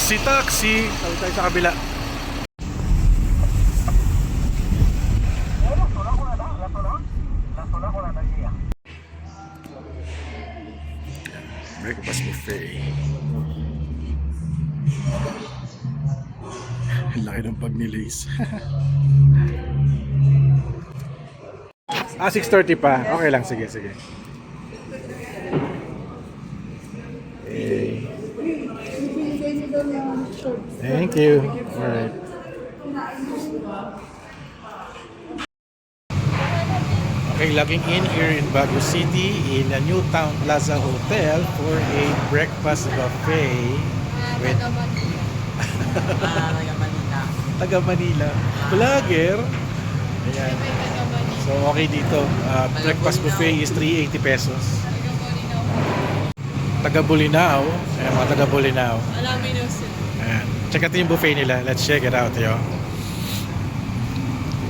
Taxi, taxi. Tawid tayo sa kabila. Breakfast buffet. Laki ng pag ni Lace. 6:30 pa. Okay lang, sige, sige. Okay. Thank you. Alright. Okay, logging in here in Baguio City in a New Town Plaza Hotel for a breakfast buffet with taga Manila. Vlogger. Ayan. So okay dito. Breakfast buffet is 380 pesos. Taga Bolinao. Ayan, mga taga Bolinao. Ayan. Check natin yung buffet nila. Let's check it out, yo.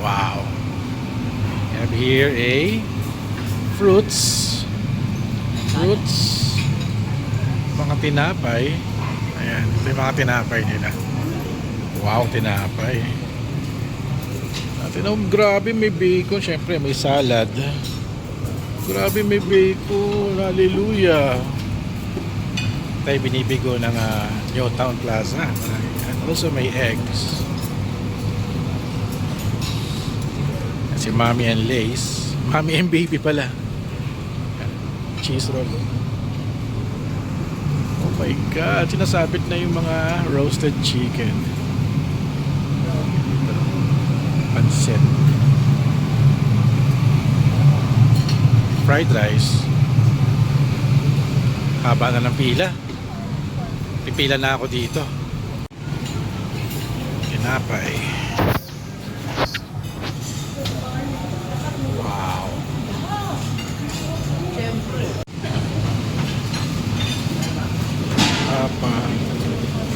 Wow. We have here a fruits, mga tinapay. Ayan, ito yung mga tinapay nila. Wow, tinapay. Grabe, may bacon. Syempre may salad. Grabe, may bacon. Hallelujah. Tayo binibigo ng New Town Plaza. And also may eggs. Si Mommy and Lace. Mommy and Baby pala. Cheese roll. Oh my God. Sinasabit na yung mga roasted chicken. Pansit. Fried rice. Haba na ng pila. Pipila na ako dito. Tinapay. Wow.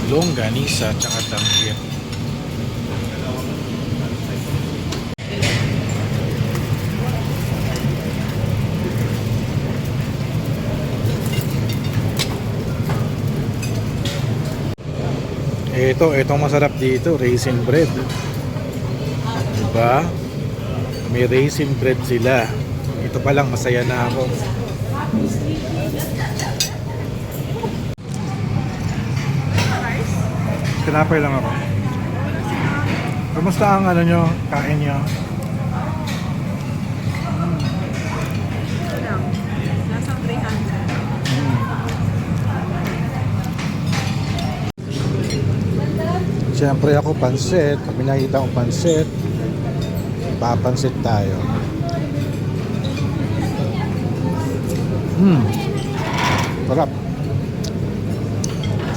Longganisa tsaka dampier. Itong masarap dito, raisin bread. Diba? May raisin bread sila. Ito pa lang, masaya na ako. Tinapay lang ako. Kamusta ang ano nyo, kain nyo? Nasang 300. Siyempre ako pansit. Pag nakita ko pansit, papansit tayo. Sarap.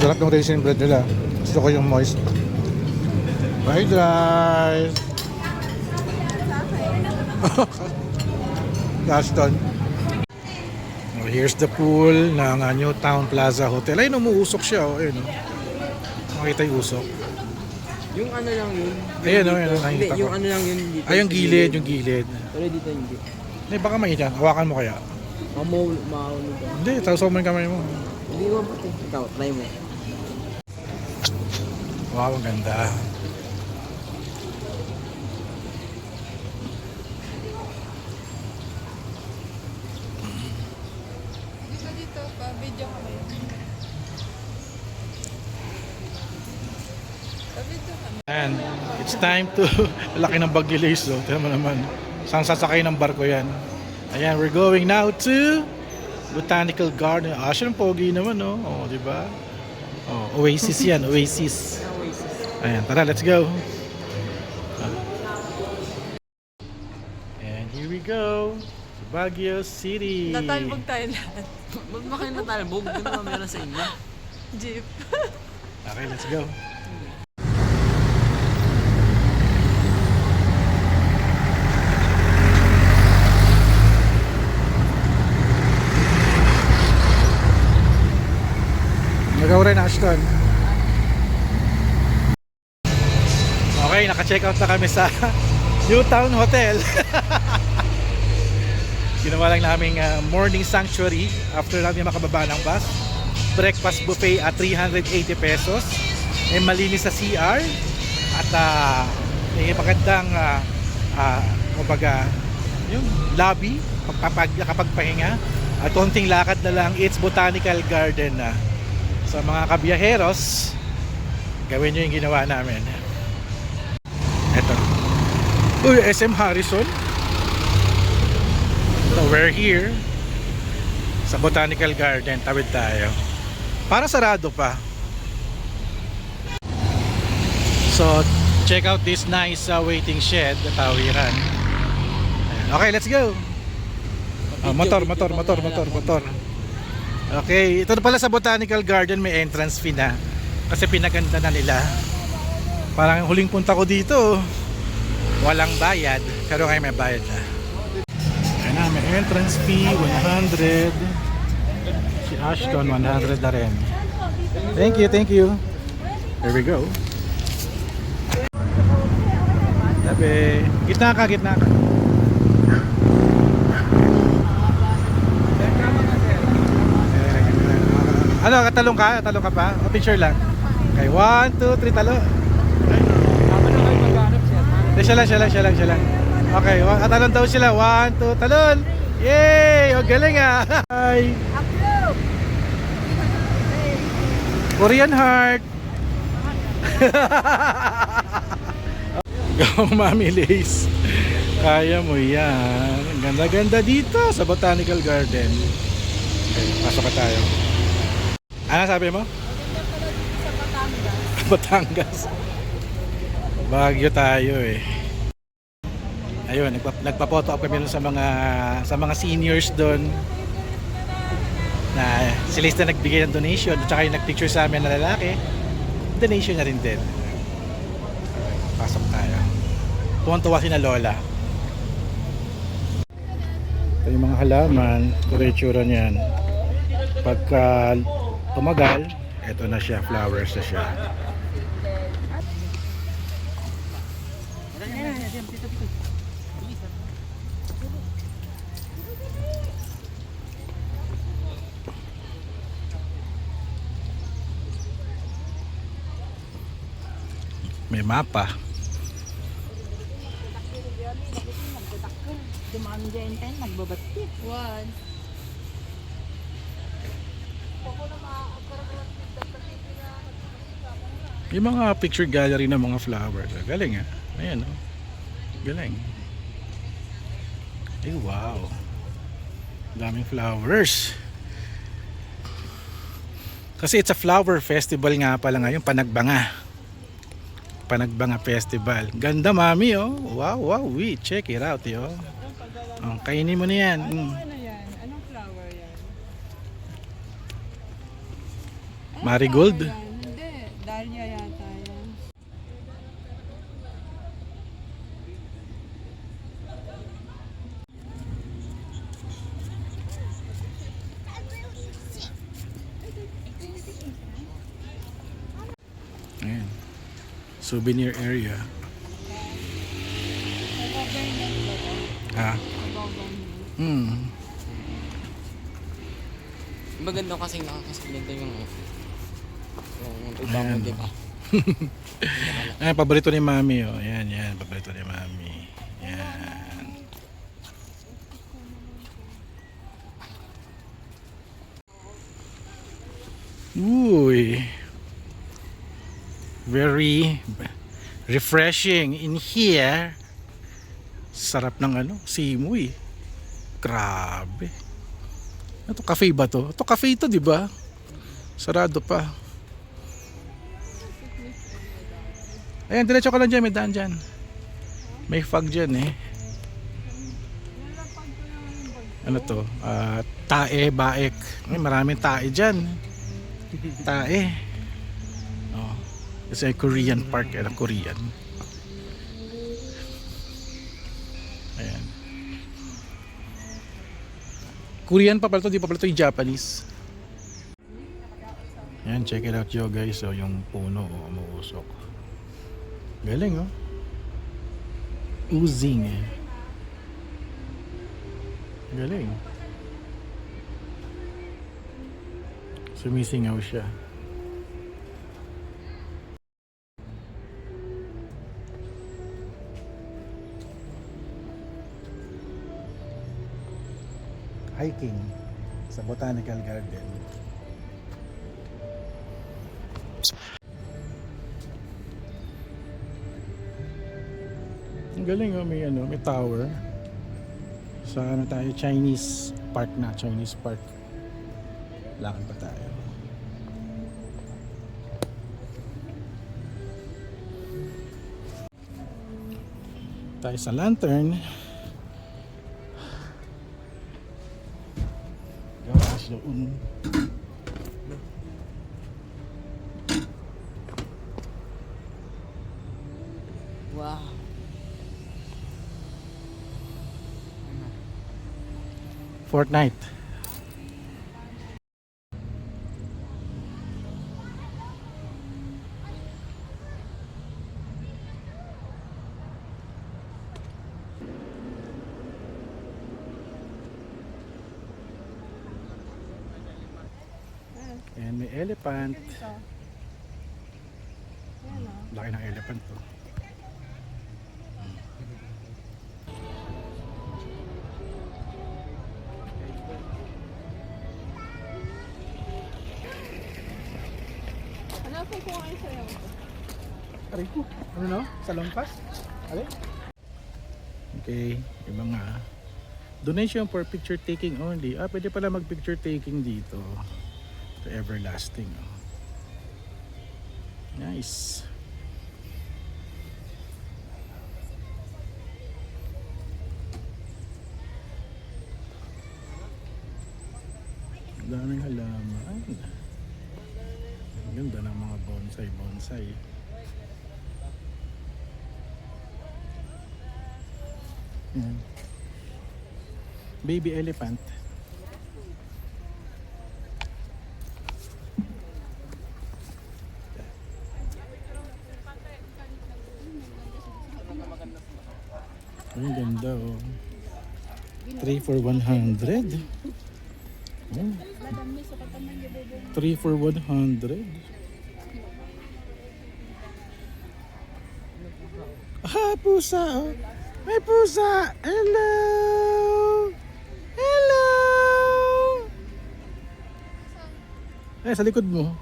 Sarap ng raisin bread nila. Gusto ko yung moist. Fried rice. Gaston. Oh, here's the pool ng New Town Plaza Hotel. Ay, umuusok siya. Oh. Ayun, oh. Makita yung usok. Yung ano lang yun. Ayun, oh, dito. nakikita Hindi, ko. yung ano lang yun dito. Ay, yung gilid, yung gilid. Pero dito hindi. Hindi, baka mainit. Hawakan mo kaya. Mahulog ka. Hindi, tawag mo yung kamay mo. Hindi mo ba? Ikaw, try mo. Wow, ang ganda. Dito pa, video ka ba yun? Video ka. And it's time to laki ng bag ni Lace, oh. Tignan mo naman. Saan sasakay ng barko yan? Ayan, we're going now to Botanical Garden. Siya ng pogi naman, no? Oh, di ba? Oh, Oasis yan, Oasis. Ayan, tara, let's go. And here we go. Baguio City. Natalbog tayo lahat. Ba't ba kayo natalbog? Ano ba meron sa inyo? Jeep. Okay, let's go. Nagaw rin, Ashton. Okay, naka-check out na kami sa New Town Hotel. Ginawa lang naming morning sanctuary after namin makababa ng bus. Breakfast buffet at 380 pesos. may malinis sa CR at may magandang kumbaga yung lobby kapag pahinga at konting lakad na lang. It's Botanical Garden na. Sa mga kabiyaheros, gawin nyo yung ginawa namin. Eto. Uy, SM Harrison. So we're here sa Botanical Garden. Tawid tayo. Para sarado pa. So check out this nice waiting shed na tawiran. Okay, let's go. Motor. Okay, ito na pala sa Botanical Garden, may entrance fee na kasi pinaganda na nila. Parang huling punta ko dito, walang bayad, pero ngayon may bayad na. Ayan na, may entrance fee 100. Si Ashton 100 na rin. Thank you. Here we go. Tabi, gitna ka. Ano, talong ka pa? O picture lang. Okay, 1, 2, 3, talo. Siya lang. Okay, talon daw sila. 1, 2, talon. Yay! O galing ah. Hi. Korean heart. Go, Mami Lace. Kaya mo yan. Ganda-ganda dito sa Botanical Garden. Okay, pasok ka tayo. Ano sabi mo? Sa Batangas. Batangas. Baguio tayo eh. Ayun, nagpa-photo up kami sa mga seniors doon. Na sila na nagbigay ng donation at saka yung nagpicture sa amin na lalaki. Donation na rin din. Pasok tayo. Tuwang-tuwa si na Lola. Ito yung mga halaman. Ito yung itsura niyan. Pagka tumagal, eto na siya, flowers na siya. May mapa. Dumami dyan tayo, nagbabatik. One. Yung mga picture gallery ng mga flowers. Galing ah. Ayan oh. Galing. Ay wow. Daming flowers. Kasi it's a flower festival nga pala ngayon, Panagbanga Festival. Ganda mami oh. Wow, we check it out yo. Oh, kainin mo na yan. Ano yan? Anong flower yan? Marigold? Flower yan? Hindi. Dahlia yata yan. Ayan. Souvenir area. Ah. Maganda kasing nakakasalita yung iba mo, Ayan. di ba? Ayan, paborito ni Mami oh. Ayan, paborito ni Mami. Ayan. Uy. Very refreshing in here. Sarap ng simoy. Grabe. Ito cafe ba to? Ito cafe ito, di ba? Sarado pa. Ayan, diretso ka lang dyan. May daan dyan. May fog dyan eh. Ano to? Tae, baek. Ay, maraming tae dyan. Tae. Oh. It's a Korean park. Korean. Ayan. Korean pa pala to, di pa pala to yung Japanese. Ayan, check it out yo guys. So, yung puno, umuusok. Galing oh. Oozing eh. Galing. Sumisingaw siya. hiking sa Botanical Garden. Ang galing oh, may tower. Sa ano tayo, Chinese Park na, Chinese Park. Lakad pa tayo. Tayo sa lantern. Gawas doon. Wow. Fortnite. And may elephant. Ito. Yan o. Laki ng elephant to. Hanapin ko nga isa yun. Aray ko. Ano no? Sa lampas? Aray? Okay. Yung mga donation for picture taking only. Ah, pwede pala mag picture taking dito. To everlasting. Oh. Nice. Ang daming halaman. Ang ganda ng mga bonsai. Yan. Baby elephant. Ang ganda oh. 3 for 100. Oh. 3 for 100. Ah, pusa oh. May pusa. Hello. Hello. Ay, sa likod mo.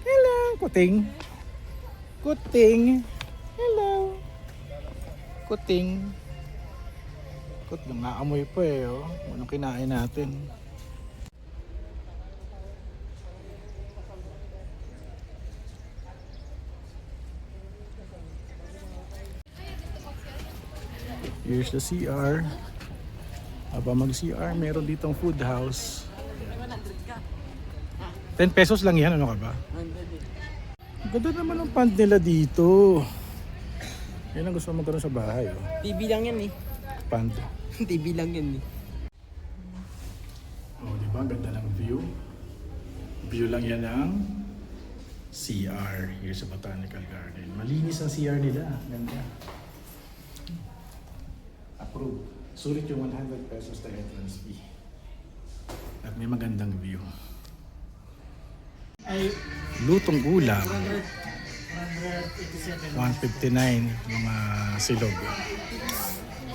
Hello. Kuting. Kuting. Hello. Kuting. Kut, naamoy pa eh. Oh. Anong kinain natin? Here's the CR. Aba mag-CR, meron ditong food house. 10 pesos lang yan, ano ka ba? Ang ganda naman ng pond nila dito. Yan ang gusto mo magkaroon sa bahay. Oh. TV lang yan eh. Pond. TV lang yan eh. Oh, di ba? Ang ganda ng view. View lang yan ng CR here sa Botanical Garden. Malinis ang CR nila. Ganda. Approve. Sulit yung 100 pesos na entrance fee. At may magandang view. Ay, lutong ulam. 159 mga silog.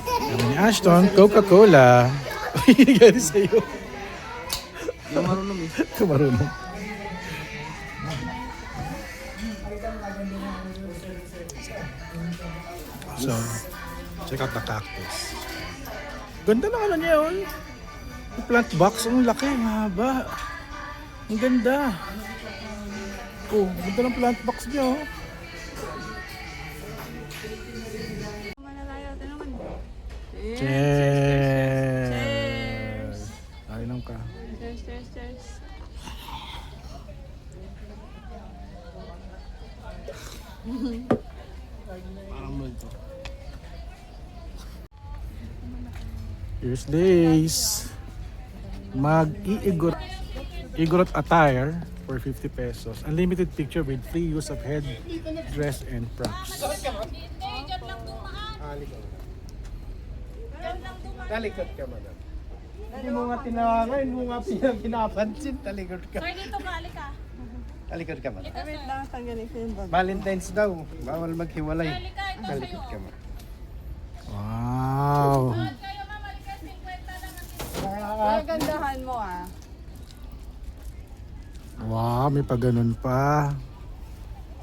Sabi ni Ashton, Coca-Cola. Hinigyan sa'yo. Yung marunong eh. Marunong. So, check out the cactus. Ganda ng ano niya, oh. Yung plant box, ang laki, ang haba. Ang ganda. Oh, ganda ng plant box niya, oh. Manalayo, ito naman. Cheers! Inom ka. Cheers. Parang multo. Here's Lace. Igorot attire for 50 pesos. Unlimited picture with free use of head, dress, and props. Talikod ka man. Hindi mo nga tinawangan, hindi mo nga pinapansin, talikod ka. Sir, dito ka, alika. Talikod ka man. Wait lang, tanggalin ko yung bag. Valentine's daw, bawal maghiwalay. Talikod ka man. Wow! mo ah. Wow, may pa ganun pa.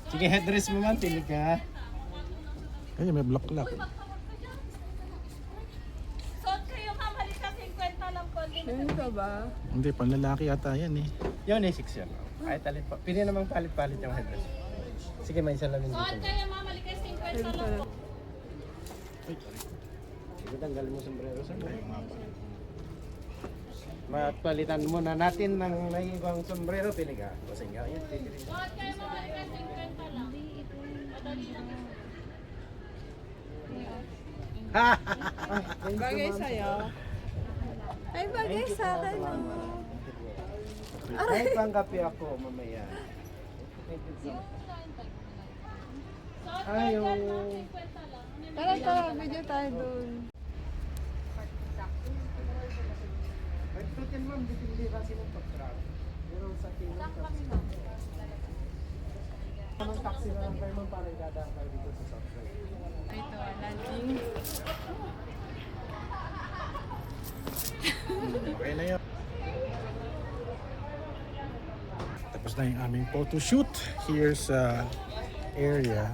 Sige, headdress mo man, pili ka. Ay, may block-lock. Suot kayo ma'am, halika 50 lang po. Ganun ka ba? Hindi, panlalaki yata yan eh. Yun, A6 yan. Kahit talit pa. Pili namang palit-palit yung headdress. Sige, may isa lang din Suot dito. kayo ma'am, halika 50 lang po. Sige, tanggalin mo sombrero sa Mapalitan muna natin ng may ibang sombrero. Pili ka. Kasi nga, yan, pili rin. Suot kayo ma'am, halika 50 lang. Madali lang. Bagay sa'yo. Ay, bagay sa akin. Ay, pangkapi ako mamaya. Ay, yung... Tara, video tayo dun. Pagtutin ma'am, dipindi kasi ng pag-track. Pero sa tingin kasi... Tamang taxi na lang kayo ma'am para idadaan kayo dito sa Southside. Ito, landing. Okay na yun. Tapos na yung aming photo shoot here sa area.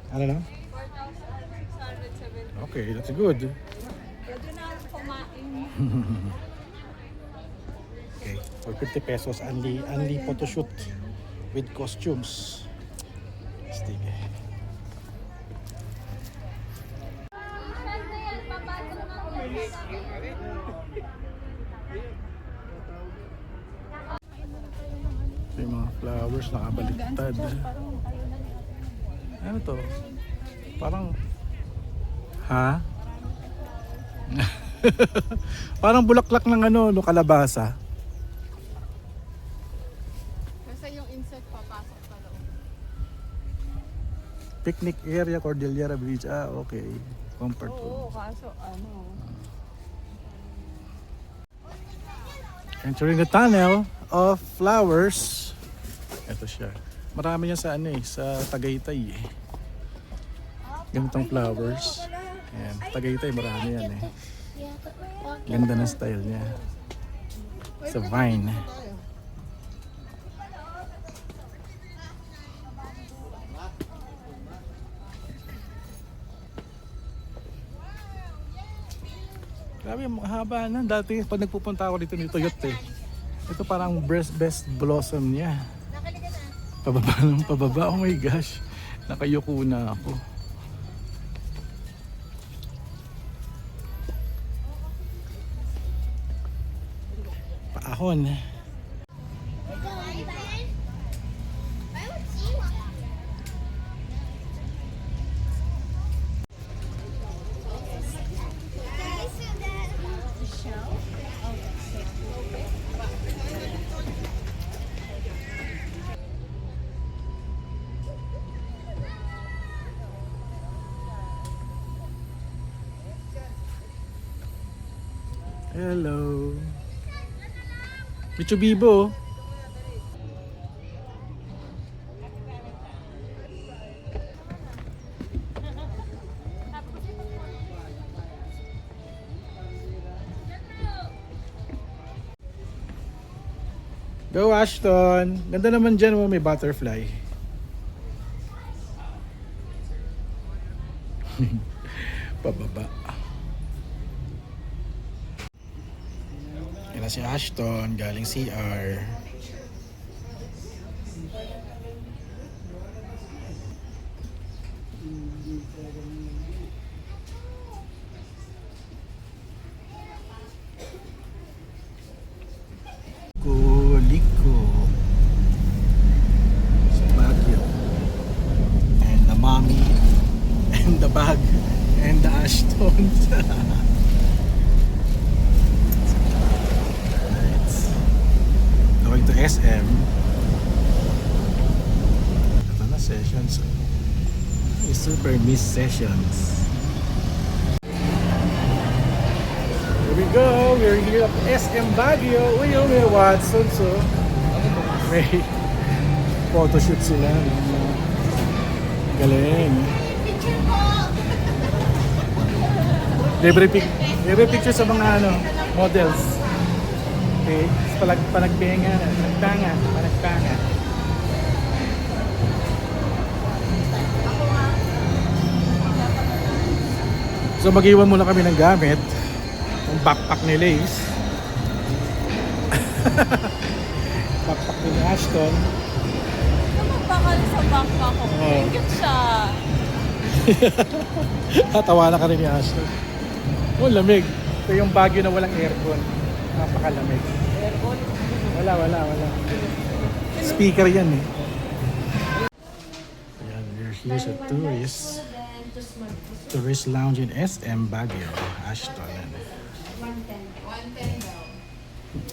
Ano na? 4,670. Okay, that's good. Pwede na ako kumain. Okay, for 50 pesos, only photo shoot with costumes. Sige. Yung mga flowers nakabaliktad. Ano to? Parang... Ha? Parang bulaklak ng ano, no, kalabasa. Kasi yung insect papasok sa loob. Picnic area, Cordillera Beach. Ah, okay. Comfort Oo, room. kaso ano. Entering the tunnel of flowers. Ito siya. Marami yan sa ano eh, sa Tagaytay eh. Ganitong flowers. Ayan, Tagaytay marami yan eh. Ganda ng style niya. Sa vine. Grabe, mahaba na. Dati pag nagpupunta ako dito nito yacht eh. Ito parang best blossom niya. Pababa ng pababa. Oh my gosh. Nakayuko na ako. Paahon. Hello. Mitsubibo. Go Ashton. Ganda naman dyan mo, may butterfly. Pababa. Yan na si Ashton, galing CR. Kuliko sa Baguio. And the mommy and the bag and the Ashtons. Going to SM. Ito na sessions. Ay, super miss sessions. Here we go. We're here at SM Baguio. Uy, may Watsons. So. May photoshoot sila. Galing. Libre picture sa mga ano, models. Okay, panagbenga, panagpanga. So mag-iwan muna kami ng gamit. Yung backpack ni Lace. Backpack ni Ashton. Bakal sa bangka ko. Oo. Ingit siya. Tatawa na ka rin ni Ashton. Oh, lamig. Ito yung Baguio na walang aircon. Napakalamig. Aircon. Wala. Speaker yan eh. Ayan, we're here sa tourist lounge in SM Baguio, Ashton.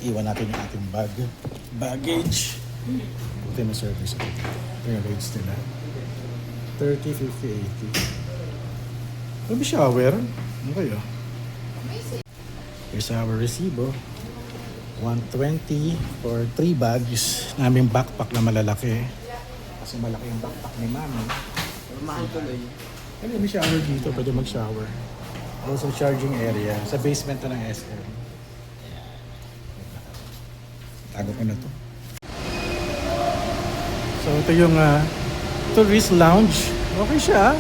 Iwan natin yung ating baggage. Ito yung service. Ito yung rates nila. 30, 50, 80. May shower? Ano kayo? Here's our resibo. 120 for 3 bags. Naming backpack na malalaki. Kasi malaki yung backpack ni Mami. Mahal tuloy. Ano, may shower dito. Pwede mag-shower. Also charging area. Sa basement to ng SM. Tago ko na to. So ito yung tourist lounge. Okay siya.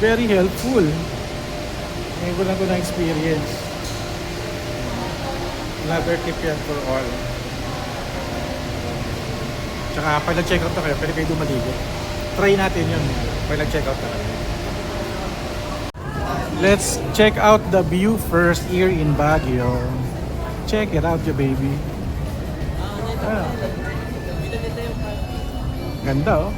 Very helpful. Ngayon ko lang ko na experience. Another tip yan for all. Tsaka pag nag-check out na kayo, pwede kayo dumaligo. Try natin yun. Pag nag-check out na kayo. Let's check out the view first here in Baguio. Check it out, your baby. Ah. Ganda oh.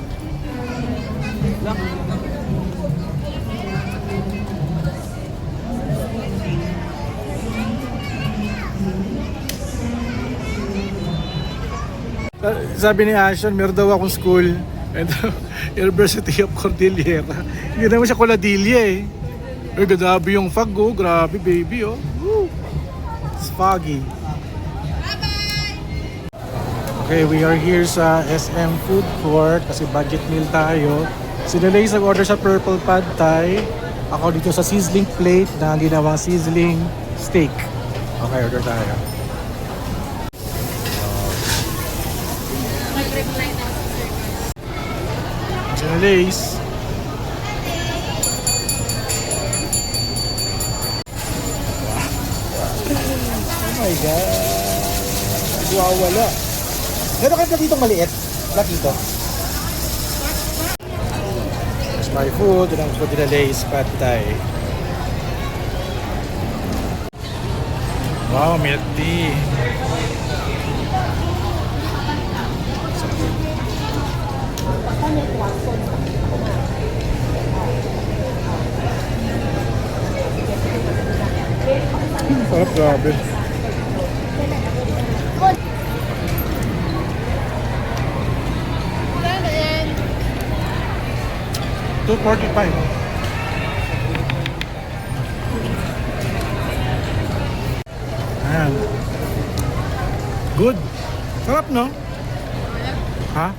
Sabi ni Ashton, meron daw akong school at University of Cordillera. Hindi naman siya Coladilla eh. Ay, grabe yung fog oh. Grabe baby oh. Woo. It's foggy. Okay, we are here sa SM Food Court kasi budget meal tayo. Si Delay nag-order sa Purple Pad Thai. Ako dito sa sizzling plate na ginawang sizzling steak. Okay, order tayo. Lace. Oh my God. Wawala. Meron ka dito maliit? Platito. That's my food. Yun ang food nila Lace Pad Thai. Wow, milk tea. Sarap, grabe. $2.45. Ayan. Good. Sarap, no? Ha?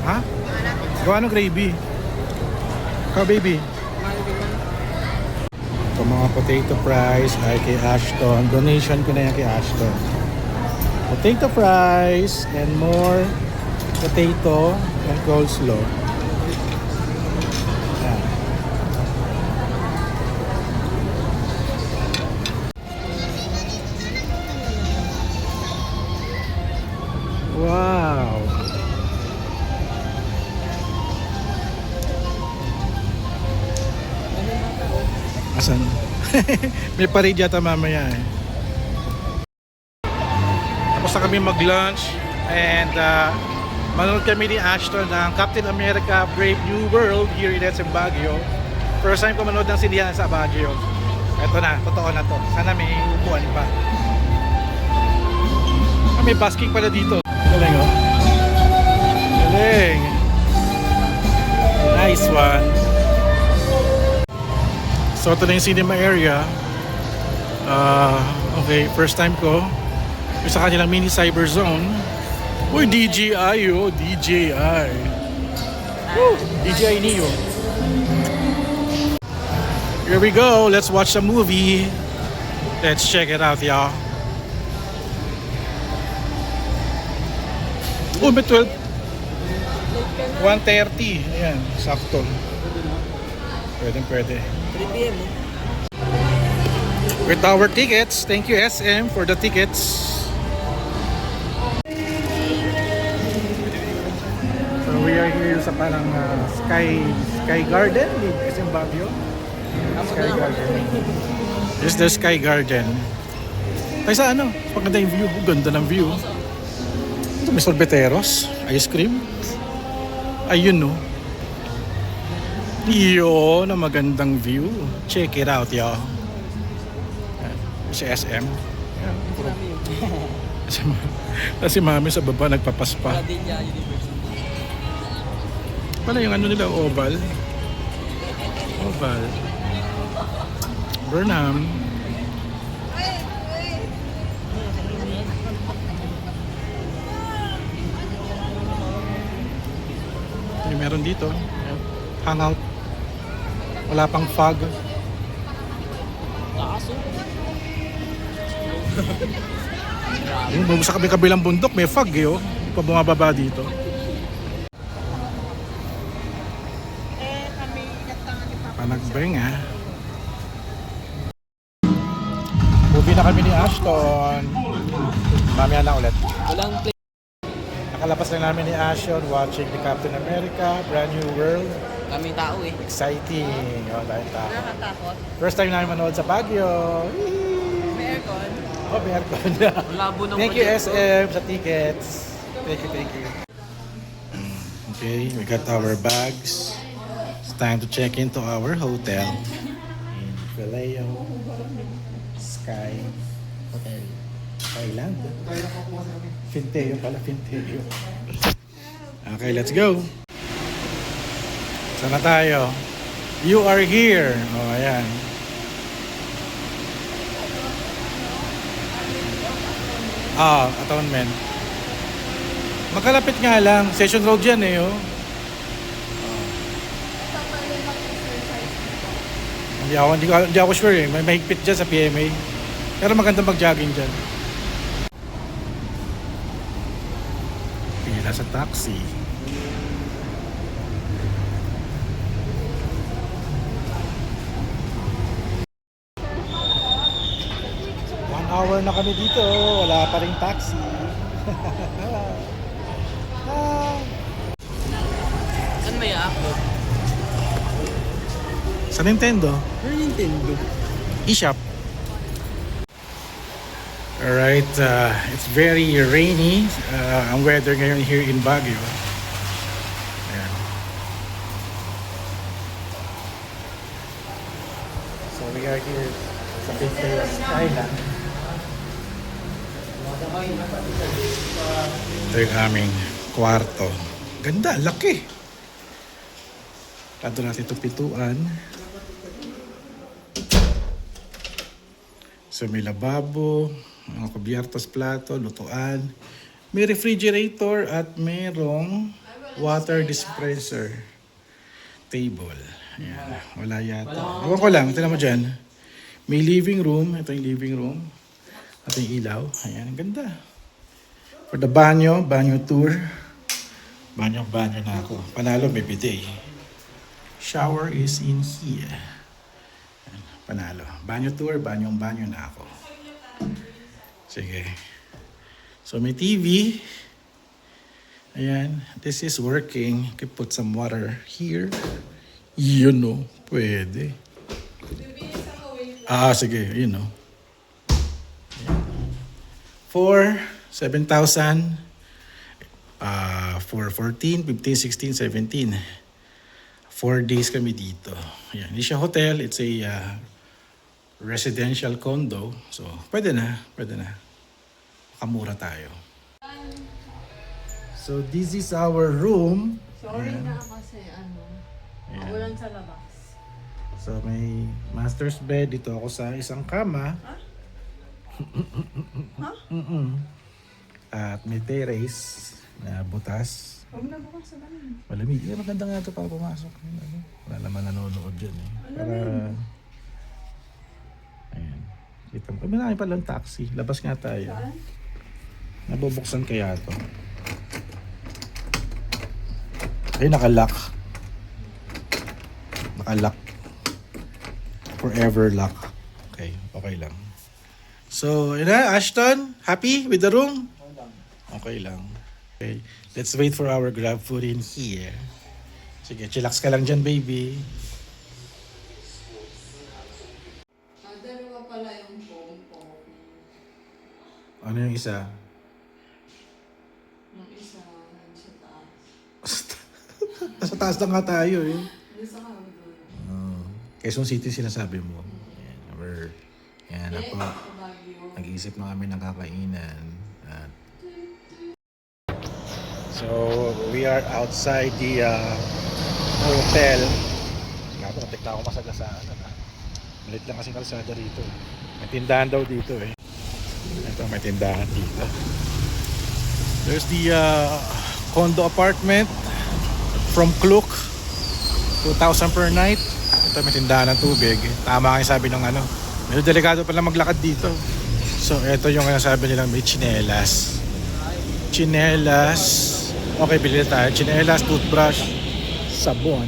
Ha? Gawa ng gravy. Ikaw, baby. Ito mga potato fries ay kay Ashton. Donation ko na yan kay Ashton. Potato fries and more potato and coleslaw. Yan. Wow! Asan? May parade yata mamaya eh. Tapos na kami mag-lunch and manood kami ni Ashton ng Captain America Brave New World here in SM Baguio. First time ko manood ng sinihan sa Baguio. Ito na, totoo na to. Sana may upuan pa. May basking pala dito. Galing oh. Galing. Nice one. So ito na yung cinema area. Okay, first time ko. Yung sa kanilang mini cyber zone. Uy, DJI oh, DJI. Woo, DJI Neo. Here we go, let's watch the movie. Let's check it out, y'all. Oh, may 12. 1:30. Ayan, sakto. Pwede. 3 p.m. With our tickets, thank you SM for the tickets. So we are here sa parang Sky Garden in SM Baguio. Sky Garden. This is the Sky Garden. Tayo sa ano? Paganda yung view. Ganda ng view. Ito may sorbeteros. Ice cream. Ayun no. Yun, na magandang view. Check it out, y'all. Si SM. Yan. Si mami sa baba nagpapaspa. Gardenia University. Pala yung ano nila, oval. Oval. Burnham. Yung meron dito. Hangout. Wala pang fog. Yung sa kabilang bundok, may fog eh, oh. Pa bumababa dito. Panagbring ah. Movie na kami ni Ashton. Mamaya na ulit. Walang play. Nakalabas lang namin ni Ashton watching the Captain America, Brand New World. Kaming tao eh. Exciting. Oh, dahil tao. Nakatakot. First time namin manood sa Baguio. May aircon. Oh, may aircon. Labo ng Thank you proyekto. SM sa tickets. Thank you. Okay, we got our bags. It's time to check into our hotel in Vallejo Sky Hotel, Thailand. Finteo pala, Finteo. Okay, let's go. Sana tayo? You are here. Oh, ayan. Atonement. Magkalapit nga lang. Session Road yan eh, oh. Hindi ako sure eh. May mahigpit dyan sa PMA. Pero maganda mag-jogging dyan. Pila sa taxi. Hour na kami dito, wala pa ring taxi. Saan may upload? Sa Nintendo, Or Nintendo? eShop. Alright, it's very rainy ang weather ngayon here in Baguio. Ayan. So we are here sa Binteo Island. Ito yung aming kwarto. Ganda, laki. Kanto natin itong pituan. So may lababo, mga kubyertos, plato, lutuan. May refrigerator at mayroong water dispenser table. Ayan, wala yata. Ewan ko lang, tignan mo dyan. May living room. Ito yung living room. Ito yung ilaw. Ayan, ang ganda. For the banyo tour. Banyo na ako. Panalo, may bidet. Shower is in here. Ayan, panalo. Banyo tour, banyo na ako. Sige. So may TV. Ayan, this is working. You can put some water here. Yun no, pwede. Sige, yun no. For 7,000 for 14, 15, 16, 17. 4 days kami dito. Ayan, hindi siya hotel, it's a residential condo. So, pwede na. Makamura tayo. So, this is our room. Sorry na kasi Ayan. ulan sa labas. So, may master's bed. Dito ako sa isang kama. At may terrace na butas. Huwag na bukas sa namin. Malamig. Maganda nga ito para pumasok. Wala naman nanonood dyan eh. Para... Ayan. Kita mo. Marami palang taxi. Labas nga tayo. Nabubuksan kaya to. Ay, nakalock. Nakalock. Forever lock. Okay, okay lang. So, yun na, Ashton, happy with the room? Okay lang. Okay, let's wait for our grab food in here. Sige, chillax ka lang dyan, baby. Dalawa pala yung foam coffee. Ano yung isa? Yung isa, sa taas. Nasa taas lang nga tayo eh. Nasa kami doon. Quezon City sinasabi mo. Yan ako. Sa Baguio. Nag-iisip na kami ng kakainan. At so, we are outside the hotel. Nga ba, natikla ako masagasaan. Malit lang kasi kalsada rito. May tindahan daw dito eh. Ito, may tindahan dito. There's the condo apartment from Klook. 2,000 per night. Ito, may tindahan ng tubig. Tama kayo sabi ng ano. Medyo delikado pala maglakad dito. So, ito yung sabi nilang may chinelas. Chinelas. Okay, bili tayo. Chinelas, toothbrush, sabon.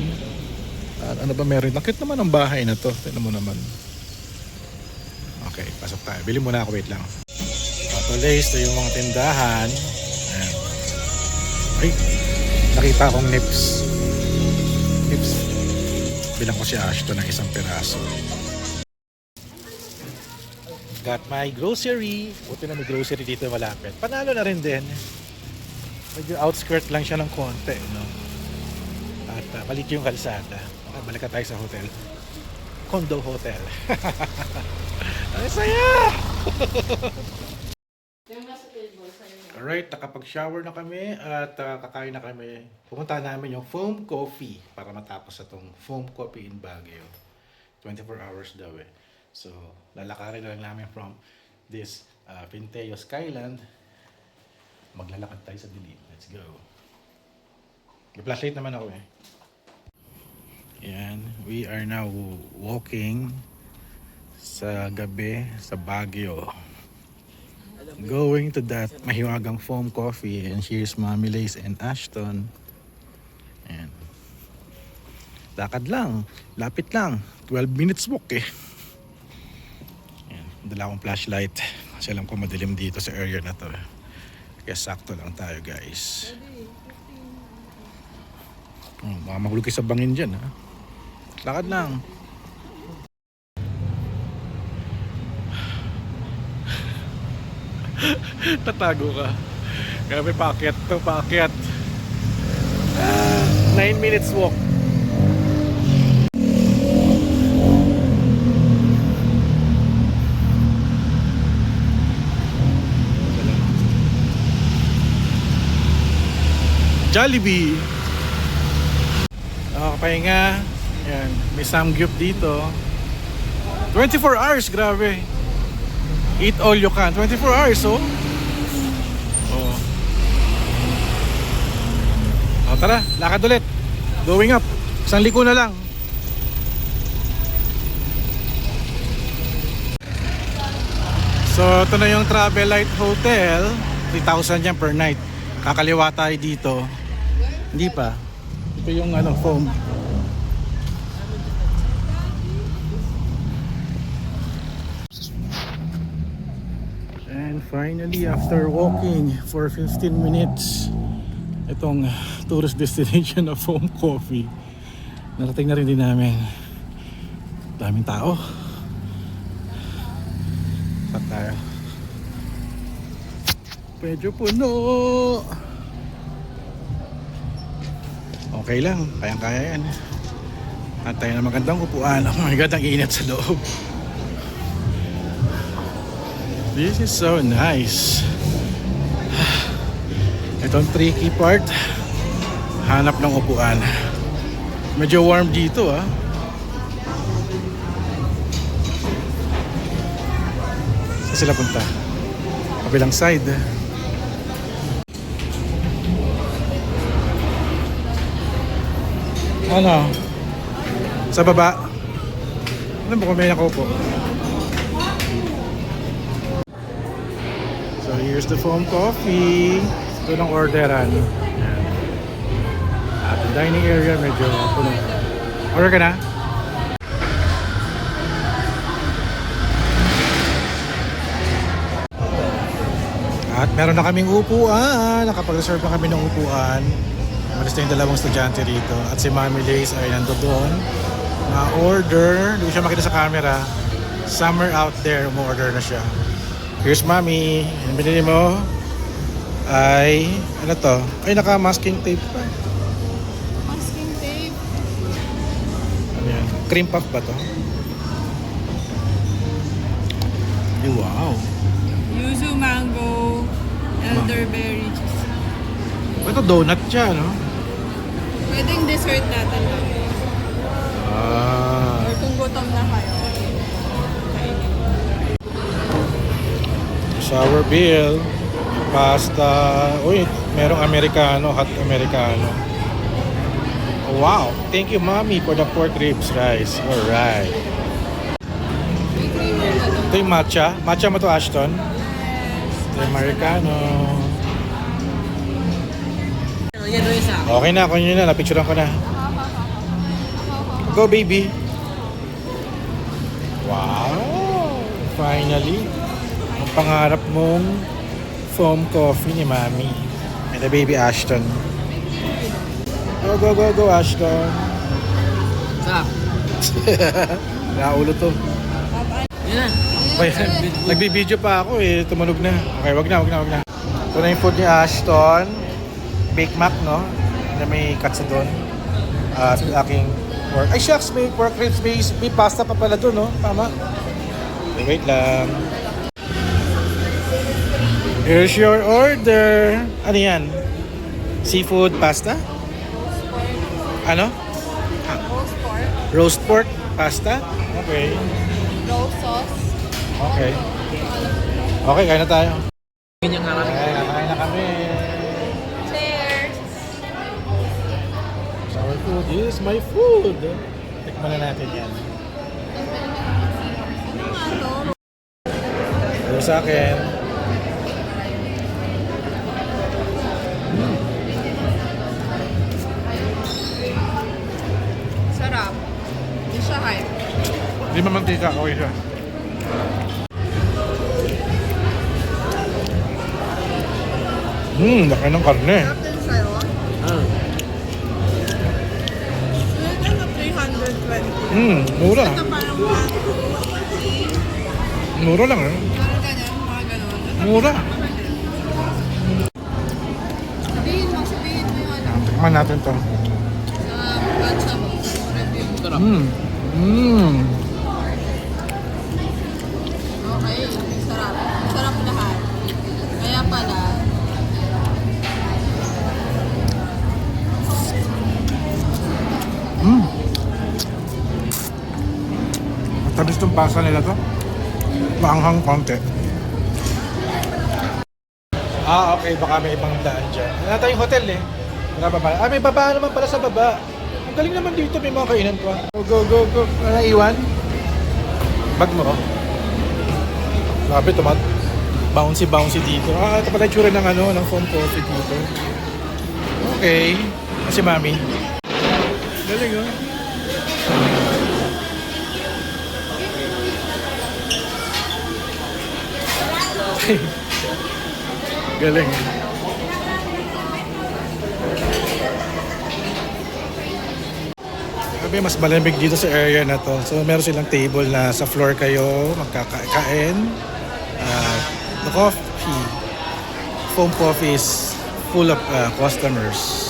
At ano ba meron? Nakit naman ang bahay na to. Tignan mo naman. Okay, pasok tayo. Bili muna ako. Wait lang. Patuloy, ito yung mga tindahan. Ayan. Ay, nakita akong nips. Nips. Bilang ko si Ashton ng isang peraso. Got my grocery. Buti na may grocery dito malapit. Panalo na rin din. Medyo outskirt lang siya ng konti, no? At malit yung kalsada. Okay, balik tayo sa hotel. Condo hotel. Ang saya! Yung nasa table sa'yo. Alright, nakapag-shower na kami at kakain na kami. Pupunta namin yung foam coffee para matapos itong foam coffee in Baguio. 24 hours daw eh. So, lalakarin na lang namin from this Pinteo Skyland. Maglalakad tayo sa dilim. Let's go. May-flashlight naman ako eh. Yan. We are now walking sa gabi sa Baguio. Going to that mahiwagang foam coffee. And here's Mami Lace and Ashton. Yan. Lakad lang. Lapit lang. 12 minutes walk eh. Dala akong flashlight kasi alam ko madilim dito sa area na to. Kaya sakto lang tayo guys. Baka mahulog kayo sa bangin dyan ha. Lakad lang. Tatago ka. Grabe paakyat to, paakyat. 9 minutes walk. Jollibee. Pahinga. Yan. May samgyup dito. 24 hours, grabe. Eat all you can. 24 hours, oh. Oh. Oh, tara, lakad ulit. Going up. Isang liko na lang. So, ito na yung Travel Light Hotel. 3,000 yan per night. Kakaliwa tayo dito. Hindi pa. Ito yung foam. And finally, after walking for 15 minutes, itong tourist destination of foam coffee, narating na rin din namin. Daming tao. Saan tayo? Medyo puno. Okay lang, kayang-kaya yan. At tayo na magandang upuan. Oh my God, ang init sa loob. This is so nice. Itong tricky part, hanap ng upuan. Medyo warm dito ah. Saan sila punta? Kabilang side. Ano? Sa baba? Ano ba kung may nakaupo? here's the foam coffee. Ito ng orderan. Ayan. At yung dining area medyo puno. Order ka na? At meron na kaming upuan. Nakapag-reserve na kami ng upuan. Malis na yung dalawang estudyante rito. At si Mami Lace ay nando doon. Na-order. Hindi ko siya makita sa camera. Somewhere out there, umu-order na siya. Here's Mami. Yung binili mo ay, ano to? Ay, naka-masking tape pa. Masking tape. Ano yan? Cream puff ba to? Ay, wow. Yuzu mango, elderberry cheese. Ito donut siya, no? Pwedeng dessert natin lang. Ah. Or kung gutom na kayo. Sour bill. Pasta. Uy, merong Americano, hot Americano. Oh, wow. Thank you, Mommy, for the pork ribs rice. Alright. May creamer ba to? Ito yung matcha. Matcha mo to, Ashton? Ito yung Americano. Yan o isa. Okay na, kunin nyo na. Napicturean ko na. Go, baby. Wow. Finally. Ang pangarap mong foam coffee ni Mami. And the baby Ashton. Go, go, go, go, Ashton. Sarap. Nakaulo to. Yan na. Nagbibideo pa ako eh. Tumunog na. Okay, wag na. Ito na yung food ni Ashton. Bake Mac, no? Na may katsa doon. At aking pork. Ay, shucks! May pork ribs. May pasta pa pala doon, no? Tama. Okay, wait lang. Here's your order. Ano yan? Seafood pasta? Ano? Roast pork, Roast pork pasta? Okay. roast sauce. Okay. Okay, kain na tayo. Ganyan nga kami. Okay, kakain na kami. Cheers! Sour food. This is my food. Tikman na natin yan. Ito sa akin. Sarap. Hindi siya hype. Hindi mamantika. Okay siya. Laki ng karne. Sarap din sa'yo. Ah. Ito na 320. Mura. Ito parang 140. Mura lang eh. Parang ganyan, mga ganun. Mura. Sabihin mo yung ano. Tikman natin to. Sa batsa mo. Review. Sarap. Okay, sarap. Sarap lahat. Kaya pala, Matamis tong pasta nila to. Maanghang konti. Okay. Baka may ibang daan dyan. Wala tayong hotel eh. Wala baba. May baba naman pala sa baba. Ang galing naman dito. May mga kainan pa. Go. Wala iwan. Bag mo. Sabi, bouncy dito. Ito pala yung tsura ng foam coffee dito. Okay. Si Mami. Galing oh. Galing. Sabi, mas malamig dito sa area na to. So, meron silang table na sa floor kayo magkakain. The coffee, foam coffee is full of customers.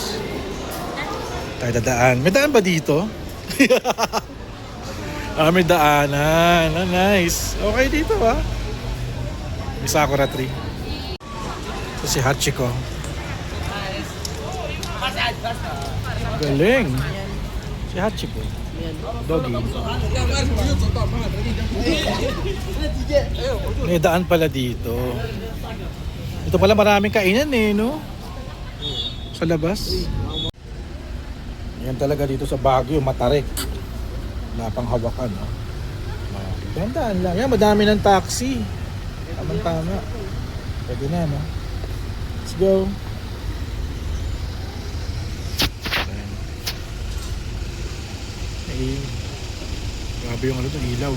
Tayo dadaan. May daan ba dito? May daanan. Nice. Okay dito May sakura tree. Ito si Hachiko. Galing. Si Hachiko. Doggy. May daan pala dito. Ito pala maraming kainan no? Sa labas. Yan talaga dito sa Baguio, matarik. Wala pang hawakan. Tandaan lang. Yan, madami ng taxi. Tama. Pwede na, no? Let's go. Ayan. Grabe yung ano to, ilaw.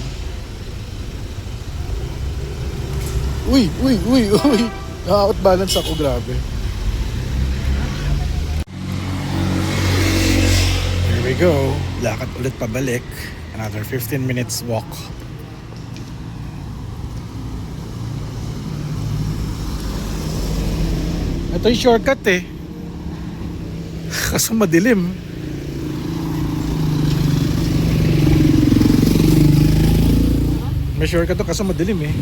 Uy! Nakaka-out balance ako, grabe. Here we go. Lakad ulit pabalik. Another 15 minutes walk. Ito yung shortcut eh. Kaso madilim. May shortcut to kaso madilim eh.